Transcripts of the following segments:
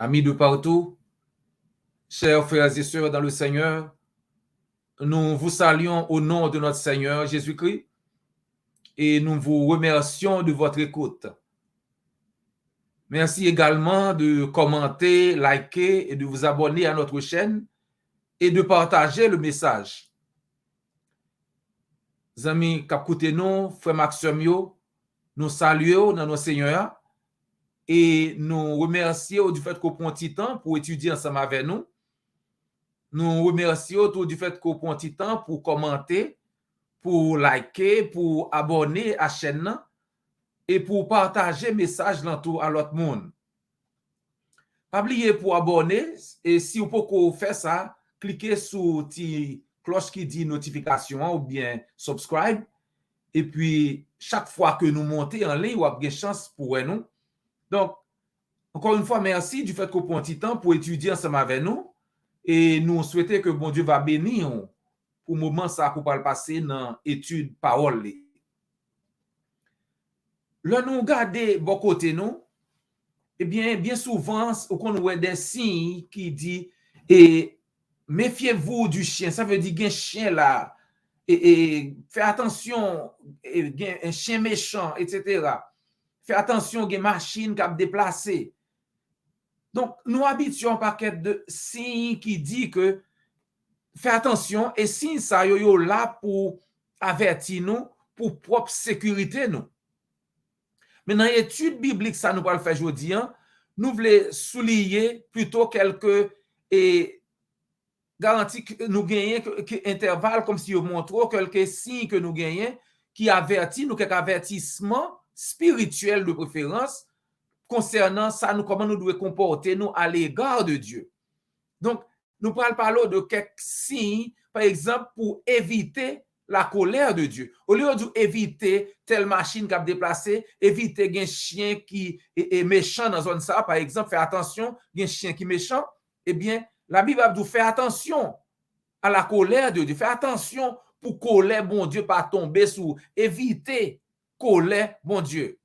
Amis de partout, chers frères et sœurs dans le Seigneur, nous vous saluons au nom de notre Seigneur Jésus-Christ et nous vous remercions de votre écoute. Merci également de commenter, liker et de vous abonner à notre chaîne et de partager le message. Amis Kapkouteno, frère Maxime, nous saluons dans notre Seigneur et nous remercions du fait qu'on prend un petit temps pour étudier ensemble avec nous. Nous remercions tout du fait qu'on prend un petit temps pour commenter, pour liker, pour abonner à la chaîne et pour partager le message à l'autre monde. Pas oublier pour abonner et si vous pouvez faire ça, cliquez sur la cloche qui dit notification ou bien subscribe et puis chaque fois que nous montons en ligne, vous avez une chance pour nous. Donc, encore une fois, merci du fait qu'on prend un petit temps pour étudier ensemble avec nous. Et nous souhaitons que bon Dieu va bénir pour le moment ça pour pas le passer dans l'étude parole. Là nous regarder bon côté nous, eh bien souvent on voit des signes qui dit et méfiez-vous du chien, ça veut dire un chien là et faites attention un chien méchant etc. Faites attention une machine qui a déplacé. Donc nous habituons un paquet de signes qui dit que faites attention et signes ça yo là pour avertir nous pour propre sécurité nous. Mais dans l'étude biblique ça nous va le faire aujourd'hui, nous voulons souligner plutôt quelques garanties que nous gagnons intervalle comme si on montre quelques signes que nous gagnons qui avertit nous quelques avertissements spirituels de préférence concernant ça nous comment nous devons comporter nous à l'égard de Dieu. Donc nous parlons de quelques signes, par exemple, pour éviter la colère de Dieu. Au lieu d'éviter telle machine qui a déplacé, éviter un chien qui est méchant dans zone ça, par exemple, faire attention, un chien qui est méchant, eh bien, la Bible a dit faire attention à la colère de Dieu. Faire attention pour colère, bon Dieu, pas tomber sous, éviter colère, bon Dieu.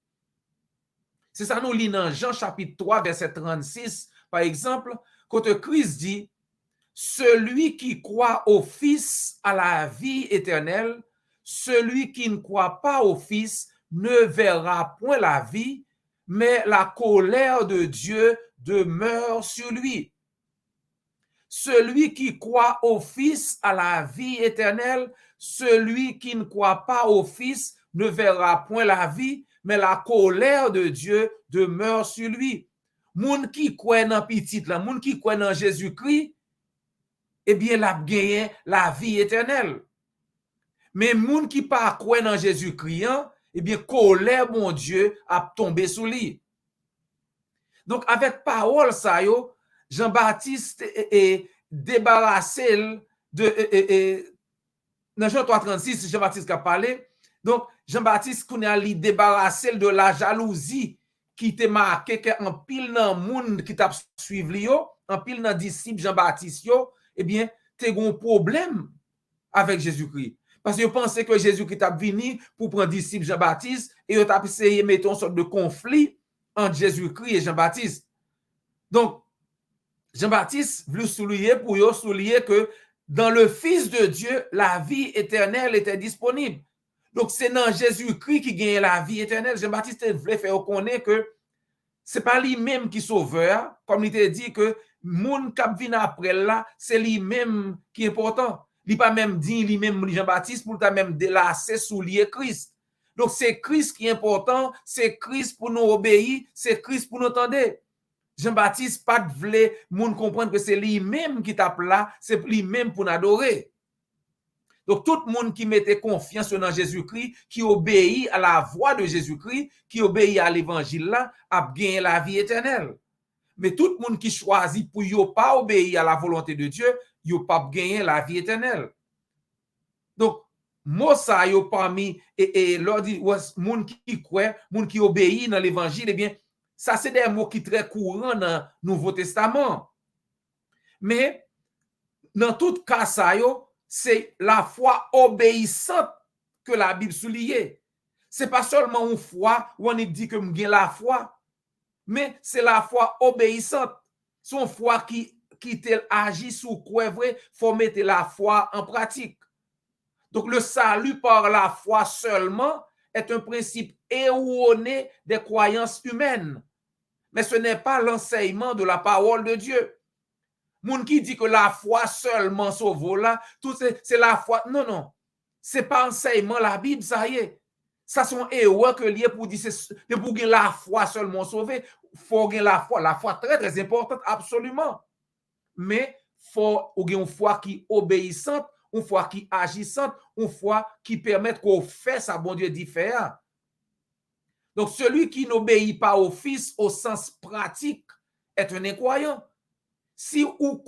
C'est ça, nous lisons dans Jean chapitre 3, verset 36, par exemple, quand Christ dit, celui qui croit au Fils a la vie éternelle, celui qui ne croit pas au Fils ne verra point la vie, mais la colère de Dieu demeure sur lui. Celui qui croit au Fils a la vie éternelle, celui qui ne croit pas au Fils ne verra point la vie, mais la colère de Dieu demeure sur lui. Moun qui croit dans petit là, moun qui croit dans Jésus-Christ, eh bien, la gagné la vie éternelle. Mais moun qui pas croit dans Jésus-Christ, eh bien, colère, mon Dieu, a tombé sous lui. Donc, avec parole, ça, yo, Jean-Baptiste est débarrassé de. Dans Jean 3,36, Jean-Baptiste a parlé. Donc, Jean-Baptiste, qu'on a débarrassé de la jalousie qui te marqué qu'en pile dans moun qui t'a suivi, en pile dans disciple Jean-Baptiste, yo, eh bien, tu as un problème avec Jésus-Christ. Parce que vous pensez que Jésus-Christ a venu pour prendre disciple Jean-Baptiste et vous avez essayé de mettre une sorte de conflit entre Jésus-Christ et Jean-Baptiste. Donc, Jean-Baptiste voulait souligner que dans le Fils de Dieu, la vie éternelle était disponible. Donc, c'est dans Jésus-Christ qui gagne la vie éternelle. Jean-Baptiste voulait faire connaître que ce n'est pas lui-même qui sauveur, comme il t'a dit que moun k'ap vin après là, c'est lui-même qui est important. Il pas même dit lui-même Jean-Baptiste pour ta même délacer soulier Christ. Donc c'est Christ qui est important, c'est Christ pour nous obéir, c'est Christ pour nous entendre. Jean-Baptiste pas voulait moun comprendre que c'est lui-même qui tape là, c'est lui-même pour nous adorer. Donc tout le monde qui mettait confiance dans Jésus-Christ, qui obéit à la voix de Jésus-Christ, qui obéit à l'évangile là, a gagné la vie éternelle. Mais tout le monde qui choisit pour ne pas obéir à la volonté de Dieu, il n'a pas gagné la vie éternelle. Donc, moi, ça, il parmi, et l'on dit, monde qui croit, monde qui obéit dans l'évangile, eh bien, ça, c'est des mots qui sont très courants dans le Nouveau Testament. Mais, dans tout cas, ça, c'est la foi obéissante que la Bible souligne. Ce n'est pas seulement une foi où on dit que j'ai la foi, mais c'est la foi obéissante. son foi qui tel agit sous quoi vrai, faut mettre la foi en pratique. Donc le salut par la foi seulement est un principe erroné des croyances humaines. Mais ce n'est pas l'enseignement de la parole de Dieu. Moun qui dit que la foi seulement sauve là, tout c'est la foi. Non, non. C'est pas enseignement la Bible, ça y est. Ça sont erreurs que lié pour dire c'est pour gagner la foi seulement sauvé. Faut gagner la foi. La foi très très importante, absolument. Mais faut gagner une foi qui obéissante, une foi qui agissante, une foi qui permet qu'on fait ça, bon Dieu dit faire. Donc celui qui n'obéit pas au Fils au sens pratique est un incroyant. Si ou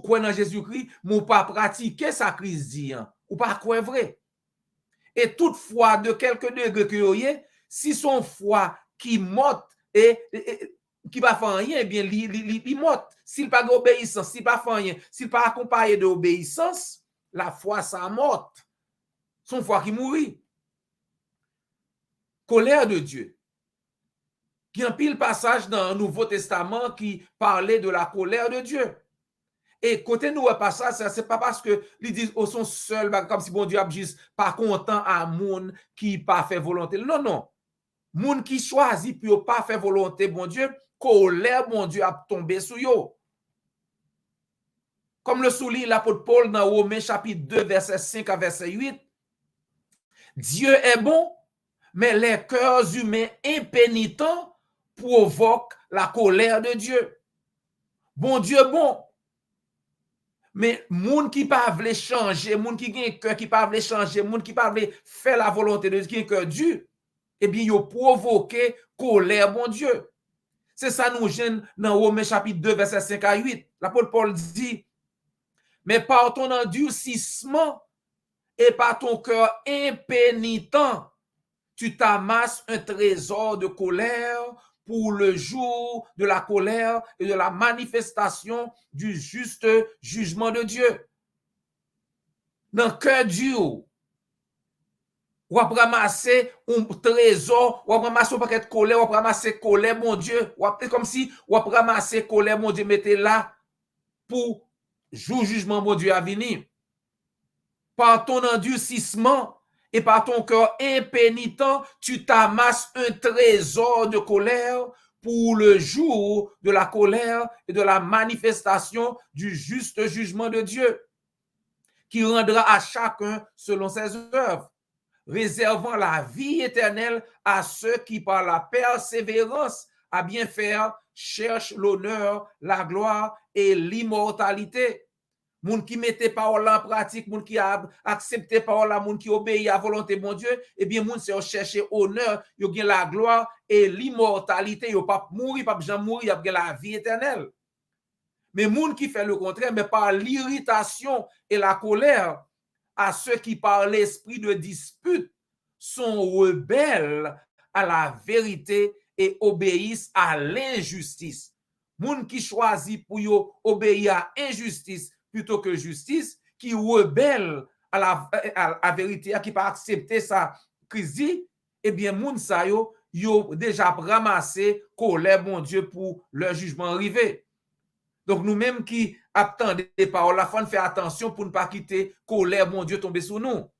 croit dans Jésus-Christ, mais pas pratiquer ça Christ dit, ou pas croire vrai. Et toutefois, de quelque degré que vous ayez, si son foi qui motte et qui va faire rien, eh bien, il motte. S'il pas d'obéissance, s'il pas fait rien, s'il pas accompagné d'obéissance, la foi, ça motte. Son foi qui mourit. Colère de Dieu. Il y a un pile passage dans le Nouveau Testament qui parlait de la colère de Dieu. Et côté nous, passage, ce n'est pas parce que ils disent au son seul, comme si bon Dieu a juste pas content à moun qui pas fait volonté. Non, non. Moun qui choisit pour pas faire volonté, bon Dieu, colère, bon Dieu, a tombé sur eux. Comme le souligne l'apôtre Paul dans Romains chapitre 2, verset 5 à verset 8. Dieu est bon, mais les cœurs humains impénitents provoquent la colère de Dieu. Bon Dieu bon. Mais moun qui pas veut changer, moun qui gen cœur qui pas veut changer, moun qui pas veut faire la volonté de Dieu, qui cœur dur, eh bien yo provoqué colère bon Dieu. C'est ça nous gêne dans Romains chapitre 2 verset 5 à 8. L'apôtre Paul dit mais par ton endurcissement et par ton cœur impénitent, tu t'amasses un trésor de colère pour le jour de la colère et de la manifestation du juste jugement de Dieu. Dans le cœur dur, ou à ramasser un trésor, ou à ramasser un paquet de colère, ou à ramasser colère, mon Dieu, ou à comme si ou à ramasser colère, mon Dieu, mettez là pour jour jugement, mon Dieu, à venir. Par ton endurcissement et par ton cœur impénitent, tu t'amasses un trésor de colère pour le jour de la colère et de la manifestation du juste jugement de Dieu, qui rendra à chacun selon ses œuvres, réservant la vie éternelle à ceux qui, par la persévérance à bien faire, cherchent l'honneur, la gloire et l'immortalité. Moun qui mette parole en pratique, moun qui a accepté parole, moun qui obéit à volonté de mon Dieu, eh bien, moun c'est chercher honneur, yo gen la gloire et l'immortalité, yo pas mourir, pas jamais mourir, yo gen la vie éternelle. Mais moun qui fait le contraire, mais par l'irritation et la colère, à ceux qui par l'esprit de dispute sont rebelles à la vérité et obéissent à l'injustice. Moun qui choisit pour yo obéir à injustice plutôt que justice, qui rebelle à la vérité, qui pas accepter ça, Christ dit, eh bien, moun sa yo déjà ramassé colère, mon Dieu, pour leur jugement arrivé. Donc, nous-mêmes qui attendons des paroles, la fin, faire attention pour ne pas quitter colère, mon Dieu, tomber sur nous.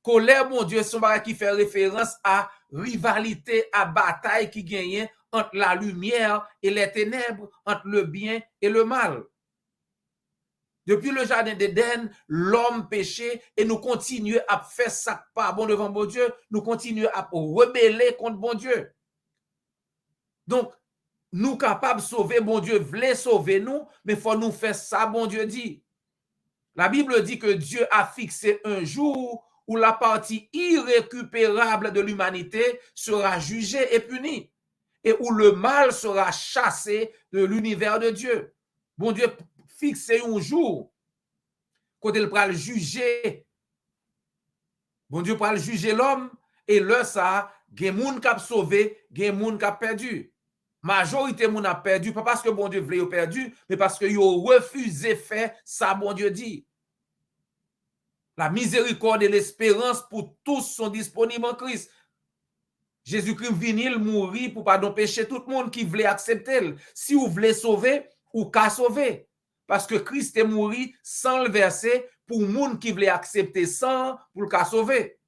Colère, mon Dieu, c'est un qui fait référence à rivalité, à bataille qui gagne entre la lumière et les ténèbres, entre le bien et le mal. Depuis le jardin d'Éden, l'homme péché et nous continuons à faire ça pas bon devant bon Dieu, nous continuons à rebeller contre bon Dieu. Donc, nous capables de sauver bon Dieu, voulait sauver nous, mais il faut nous faire ça, bon Dieu dit. La Bible dit que Dieu a fixé un jour où la partie irrécupérable de l'humanité sera jugée et punie, et où le mal sera chassé de l'univers de Dieu. Bon Dieu fixé un jour quand il va juger. Bon Dieu va juger l'homme et là ça, gen moun k'ap sauvé, gen moun k'ap perdu. Majorité moun a perdu pas parce que bon Dieu voulait perdu, mais parce que yo refusé faire ça bon Dieu dit. La miséricorde et l'espérance pour tous sont disponibles en Christ. Jésus-Christ vinil mourir pour pardon péché tout le monde qui voulait accepter. Si vous voulez sauver, ou ka sauver. Parce que Christ est mort sans le verset pour moun qui voulait accepter sans pour le ka sauver.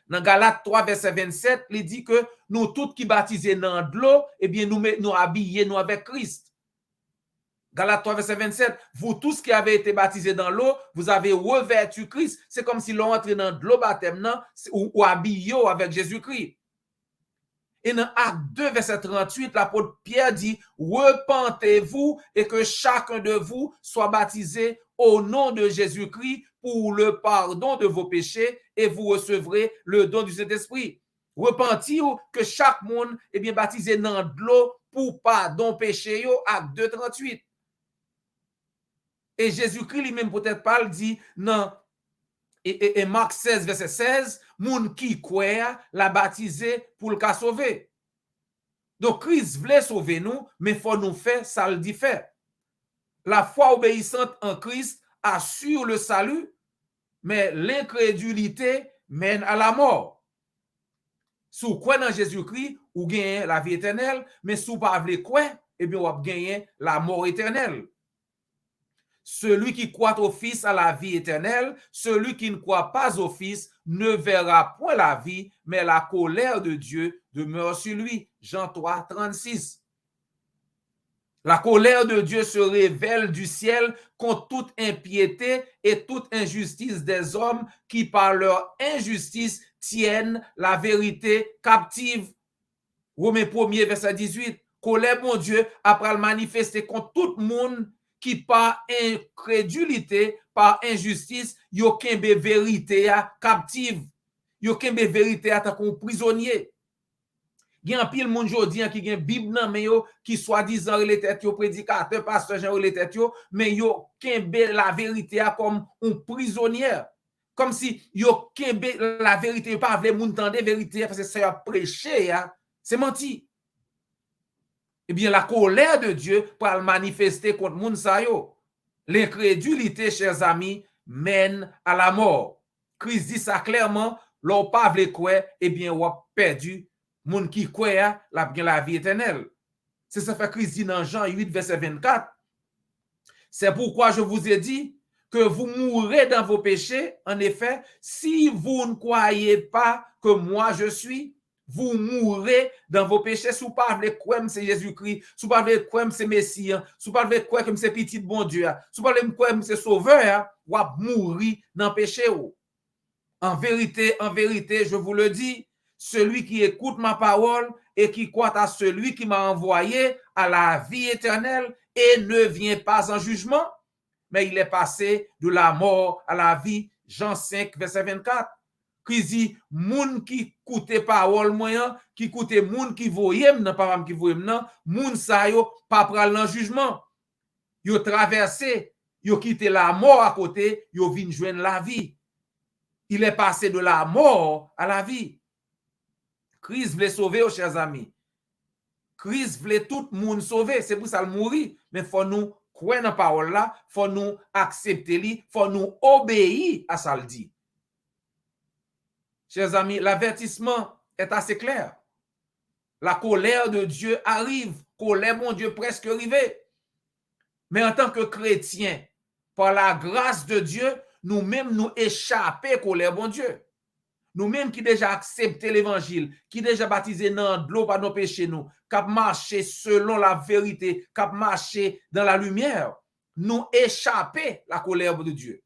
Dans Galates 3, verset 27, il dit que nous tous qui baptisés dans de l'eau, eh bien, nous habillés nous avec Christ. Galates 3, verset 27, vous tous qui avez été baptisés dans l'eau, vous avez revêtu Christ. C'est comme si l'on entrait dans de l'eau baptême ou habillé avec Jésus-Christ. Et dans Acte 2, verset 38, l'apôtre Pierre dit, repentez-vous et que chacun de vous soit baptisé au nom de Jésus-Christ pour le pardon de vos péchés et vous recevrez le don du Saint-Esprit. Repentir que chaque monde est bien baptisé dans de l'eau pour pardon péché, Acte 2, 38. Et Jésus-Christ lui-même peut-être parle, dit, non, et Marc 16, verset 16, moun qui croit la baptisé pour le cas sauver. Donc, Christ voulait sauver nous, mais il faut nous faire ça le dit fait. La foi obéissante en Christ assure le salut, mais l'incrédulité mène à la mort. Si vous croyez dans Jésus-Christ, vous gagnez la vie éternelle, mais si vous ne pouvez pas croire, eh bien, vous gagnez la mort éternelle. Celui qui croit au Fils a la vie éternelle, celui qui ne croit pas au Fils ne verra point la vie, mais la colère de Dieu demeure sur lui. Jean 3, 36. La colère de Dieu se révèle du ciel contre toute impiété et toute injustice des hommes qui, par leur injustice, tiennent la vérité captive. Romains 1er, verset 18. Colère, mon Dieu, après le manifester contre tout le monde qui, par incrédulité, par injustice, yo kembe vérité à captive. Yo kembe vérité à tant qu'on prisonnier. Il y a un pile monde jodi qui gen Bible nan men yo qui soi-disant relé tête yo prédicateur pasteur Jean relé tête yo mais yo kembe la vérité comme un prisonnier comme si yo kembe la vérité pas vle moun tande vérité parce que ça prêcher c'est menti. Eh bien la colère de Dieu pour le manifester contre moun sa yo. L'incrédulité chers amis mène à la mort. Christ dit ça clairement, l'on pas vle croire eh bien ou perdu. Moun qui croit la vie éternelle. C'est ça fait Christ dit dans Jean 8, verset 24. C'est pourquoi je vous ai dit que vous mourrez dans vos péchés. En effet, si vous ne croyez pas que moi je suis, vous mourrez dans vos péchés. Si vous parlez quoi c'est Jésus-Christ, si vous parlez quoi c'est Messie, si vous parlez quoi c'est petit bon Dieu, si vous parlez quoi c'est sauveur, vous mourir dans le péché. En vérité, je vous le dis, celui qui écoute ma parole et qui croit à celui qui m'a envoyé à la vie éternelle et ne vient pas en jugement, mais il est passé de la mort à la vie. Jean 5, verset 24. Qui dit, moun qui écoute parole moyen, qui écoute moun qui voyait nan parole qui voyait nan, moun sa yo pas pral nan jugement. Yo traversé, yo quitté la mort à côté, yo vinn joindre la vie. Il est passé de la mort à la vie. Christ voulait sauver, oh, chers amis. Christ voulait tout le monde sauver. C'est pour ça qu'il mourit. Mais il faut nous croire dans la parole là. Il faut nous accepter. Il faut nous obéir à ça le dit. Chers amis, l'avertissement est assez clair. La colère de Dieu arrive. Colère, mon Dieu, presque arrivée. Mais en tant que chrétiens, par la grâce de Dieu, nous-mêmes nous échapper colère, mon Dieu. Nous-mêmes qui déjà accepté l'évangile, qui déjà baptisé dans de l'eau par nos péchés, nous, qui marché selon la vérité, qui marché dans la lumière, nous échapper la colère de Dieu.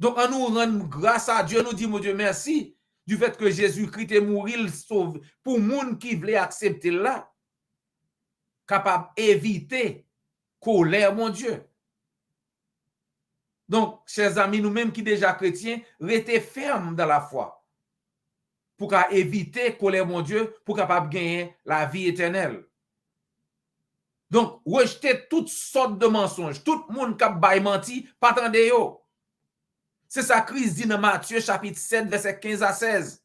Donc, en nous rend grâce à Dieu, nous dit, mon Dieu, merci du fait que Jésus-Christ est mort, il sauve pour monde qui voulait accepter là, capable d'éviter colère, mon Dieu. Donc, chers amis, nous-mêmes qui déjà chrétiens, restez fermes dans la foi pour éviter colère, mon Dieu, pour capable gagner la vie éternelle. Donc, rejetez toutes sortes de mensonges. Tout le monde qui a menti, pas attendez yo. C'est ça Christ dit dans Matthieu chapitre 7, verset 15 à 16.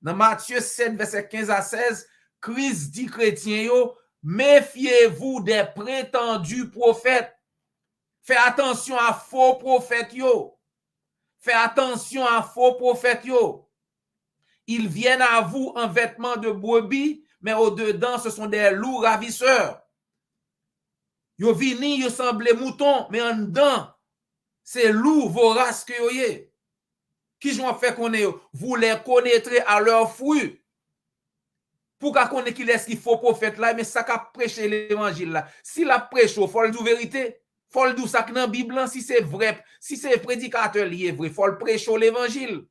Dans Matthieu 7, verset 15 à 16, Christ dit chrétiens yo, méfiez-vous des prétendus prophètes. Faites attention à faux prophètes yo. Faites attention à faux prophètes yo. Ils viennent à vous en vêtements de brebis, mais au-dedans, ce sont des loups ravisseurs. Yo vini, yo semble mouton, mais en dedans, c'est loup vorace que yo yé. Qui j'en fait connaître yo? Vous les connaîtrez à leurs fruits. Pour qu'on connaisse qui est-ce qu'il faut prophète là, mais ça qu'a prêché l'évangile là. Si la prêche, faut le dire vérité. Faut le dire ça dans la Bible, si c'est vrai, si c'est prédicateur lié vrai, faut le prêcher l'évangile.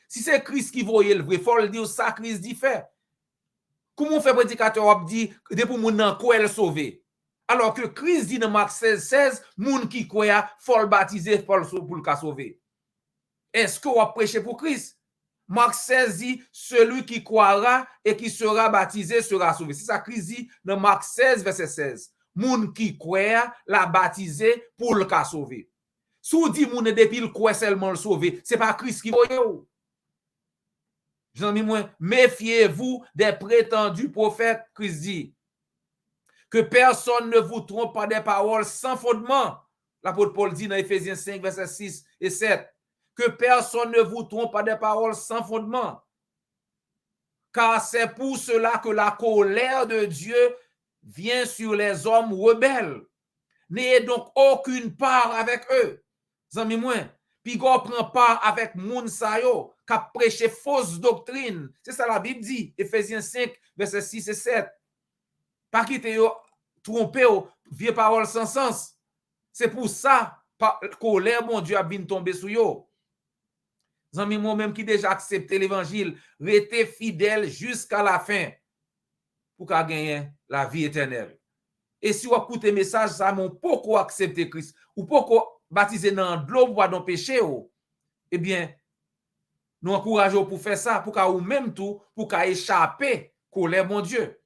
Si c'est Christ qui voyait le vrai, faut le dire ça Christ dit fait. Comment on fait prédicateur on dit de pour moun nan quoi elle sauver. Alors que Christ dit dans Marc 16, moun qui croit faut le baptiser pour le sauver. Est-ce que on prêcher pour Christ? Marc 16 dit, celui qui croira et qui sera baptisé sera sauvé. C'est ça Christ dit dans Marc 16, verset 16. Moun qui croit, la baptisé pour le cas sauvé. Si vous dites moun depuis le croit seulement le sauvé, c'est pas Christ qui voyait. Méfiez-vous des prétendus prophètes, Christ dit. Que personne ne vous trompe par des paroles sans fondement. L'apôtre Paul dit dans Éphésiens 5, verset 6 et 7. Que personne ne vous trompe par des paroles sans fondement. Car c'est pour cela que la colère de Dieu vient sur les hommes rebelles. N'ayez donc aucune part avec eux. Zami moi, puis qu'on prend part avec moun sa yo, qui a prêché fausse doctrine. C'est ça la Bible dit, Éphésiens 5, verset 6 et 7. Pas quitter yo, tromper yo, vieux paroles sans sens. C'est pour ça, colère, mon Dieu, a bien tombé sur yo. Zami moi-même qui déjà accepté l'évangile, restez fidèle jusqu'à la fin pour qu'à gagner la vie éternelle. Et si vous écoutez message, ça mon pourquoi accepter Christ ou pourquoi baptiser dans l'eau pour pardon péché, eh bien, nous encourageons pour faire ça, pour qu'à ou même tout, pour qu'à échapper colère, mon Dieu.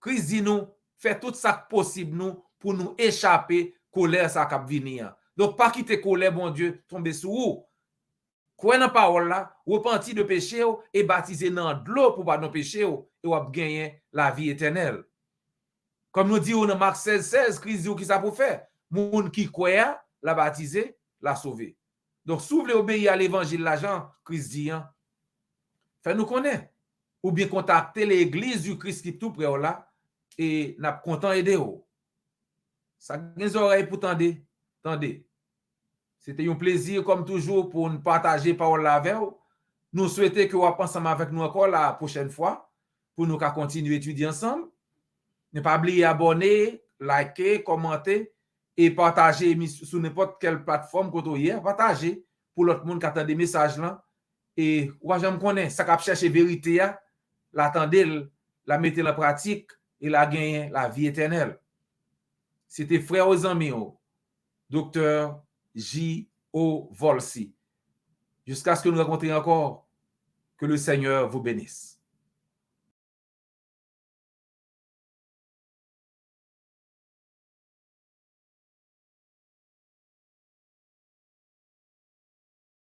Christ dit nous, fait tout ça possible nous pour nous échapper colère ça cap venir. Donc pas quitter colère, mon Dieu, tomber sur vous. Croyez dans la parole là, repentir de péché et baptiser dans l'eau pour pardon péché et vous gagner la vie éternelle. Comme nous disons dans Marc 16, Christ dit qui ça pour faire? Moun qui croit, la baptiser, la sauver. Donc, si vous voulez obéir à l'évangile, l'agent, Christ dit, hein, faites-nous connaître. Ou bien contacter l'église du Christ qui est tout près là et n'a content aider. Ça a des oreilles pour tendre. Tendez. C'était un plaisir, comme toujours, pour nous partager parole avec vous. Nous souhaitons que vous pensez ensemble avec nous encore la prochaine fois pour nous continuer à étudier ensemble. Ne pas oublier d'abonner, liker, commenter et partager sur n'importe quelle plateforme que vous avez. Partager pour l'autre monde qui attend des messages là. Et moi, je me connais, ça qui cherche vérité, l'attendez, la mettez en pratique et la gagner la vie éternelle. C'était frère aux amis, Docteur J.O. Volsi. Jusqu'à ce que nous rencontrions encore, que le Seigneur vous bénisse.